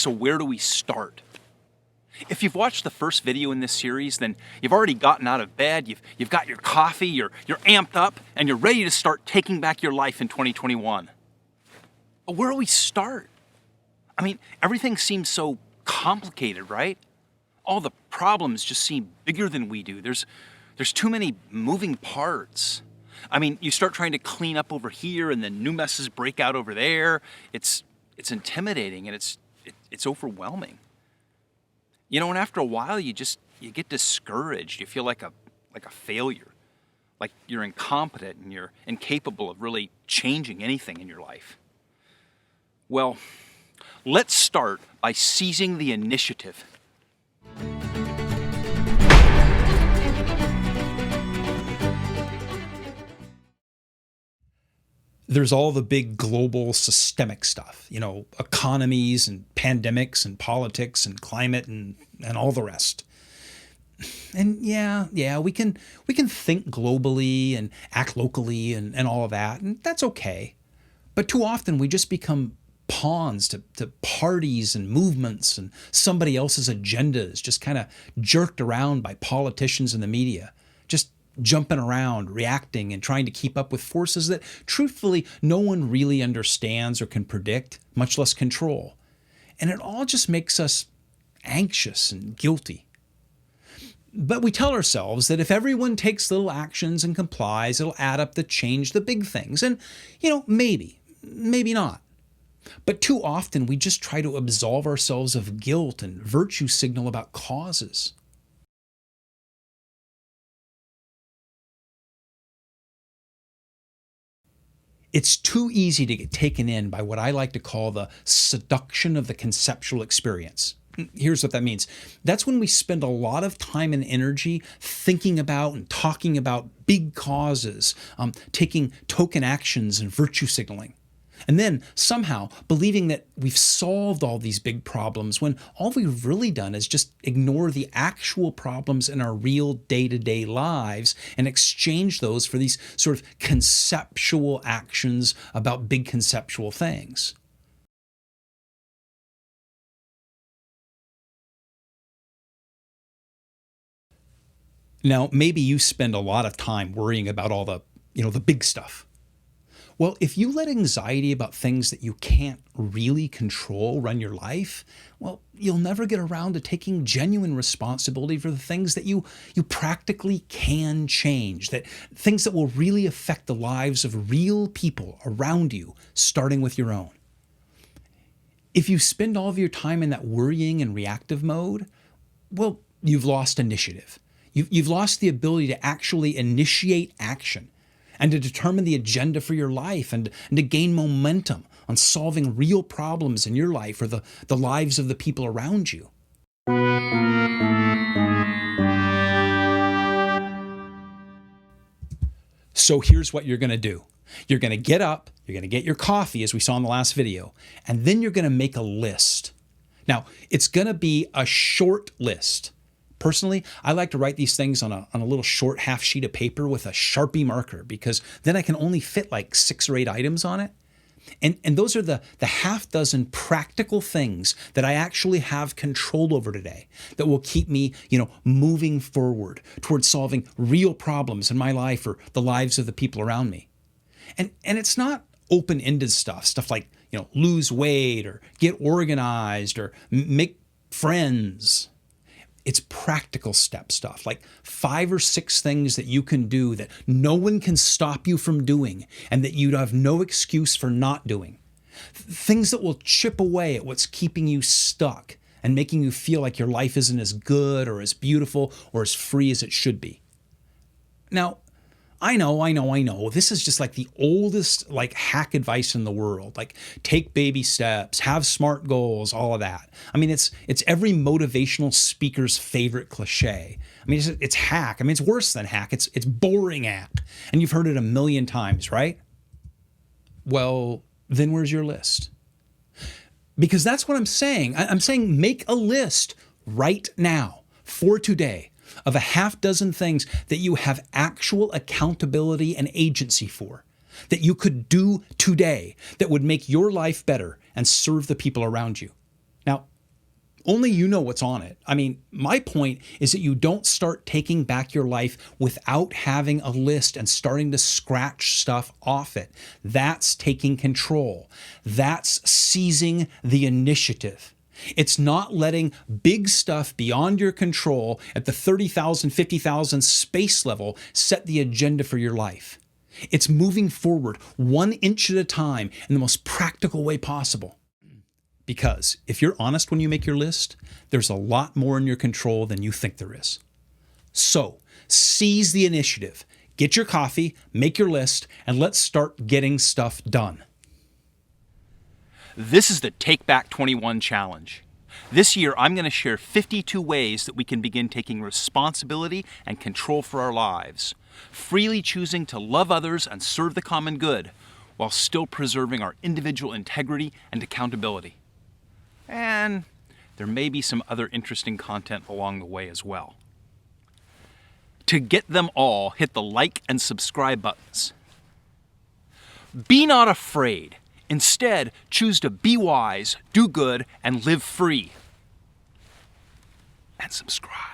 So where do we start? If you've watched the first video in this series, then you've already gotten out of bed, you've got your coffee, you're amped up, and you're ready to start taking back your life in 2021. But where do we start? I mean, everything seems so complicated, right? All the problems just seem bigger than we do. There's too many moving parts. I mean, you start trying to clean up over here and then new messes break out over there. It's intimidating and it's overwhelming. You know, and after a while you get discouraged. You feel like a failure. Like you're incompetent and you're incapable of really changing anything in your life. Well, let's start by seizing the initiative. There's all the big global systemic stuff, you know, economies and pandemics and politics and climate and all the rest. And yeah, we can think globally and act locally and all of that, and that's okay. But too often we just become pawns to parties and movements and somebody else's agendas, just kind of jerked around by politicians and the media, just jumping around, reacting, and trying to keep up with forces that, truthfully, no one really understands or can predict, much less control. And it all just makes us anxious and guilty. But we tell ourselves that if everyone takes little actions and complies, it'll add up to change the big things. And, you know, maybe not. But too often we just try to absolve ourselves of guilt and virtue signal about causes. It's too easy to get taken in by what I like to call the seduction of the conceptual experience. Here's what that means. That's when we spend a lot of time and energy thinking about and talking about big causes, taking token actions and virtue signaling. And then somehow believing that we've solved all these big problems when all we've really done is just ignore the actual problems in our real day-to-day lives and exchange those for these sort of conceptual actions about big conceptual things. Now, maybe you spend a lot of time worrying about all the big stuff. Well, if you let anxiety about things that you can't really control run your life, well, you'll never get around to taking genuine responsibility for the things that you practically can change, that things that will really affect the lives of real people around you, starting with your own. If you spend all of your time in that worrying and reactive mode, well, you've lost initiative. You've lost the ability to actually initiate action and to determine the agenda for your life and to gain momentum on solving real problems in your life or the lives of the people around you. So here's what you're going to do. You're going to get up, you're going to get your coffee, as we saw in the last video, and then you're going to make a list. Now, it's going to be a short list. Personally, I like to write these things on a little short half sheet of paper with a Sharpie marker because then I can only fit like 6 or 8 items on it. And those are the half dozen practical things that I actually have control over today that will keep me, moving forward towards solving real problems in my life or the lives of the people around me. And it's not open-ended stuff like, lose weight or get organized or make friends. It's practical step stuff, like 5 or 6 things that you can do that no one can stop you from doing and that you'd have no excuse for not doing. Things that will chip away at what's keeping you stuck and making you feel like your life isn't as good or as beautiful or as free as it should be. Now, I know. This is just like the oldest hack advice in the world. Like take baby steps, have SMART goals, all of that. I mean, it's every motivational speaker's favorite cliche. I mean, it's hack. I mean, it's worse than hack. It's boring hack. And you've heard it a million times, right? Well, then where's your list? Because that's what I'm saying. I'm saying make a list right now for today of a half dozen things that you have actual accountability and agency for, that you could do today that would make your life better and serve the people around you. Now, Only you know what's on it. I mean, my point is that you don't start taking back your life without having a list and starting to scratch stuff off it. That's taking control. That's seizing the initiative. It's not letting big stuff beyond your control at the 30,000, 50,000 space level set the agenda for your life. It's moving forward 1 inch at a time in the most practical way possible. Because if you're honest when you make your list, there's a lot more in your control than you think there is. So, seize the initiative. Get your coffee, make your list, and let's start getting stuff done. This is the Take Back 21 challenge. This year, I'm going to share 52 ways that we can begin taking responsibility and control for our lives, freely choosing to love others and serve the common good, while still preserving our individual integrity and accountability. And there may be some other interesting content along the way as well. To get them all, hit the like and subscribe buttons. Be not afraid. Instead, choose to be wise, do good, and live free. And subscribe.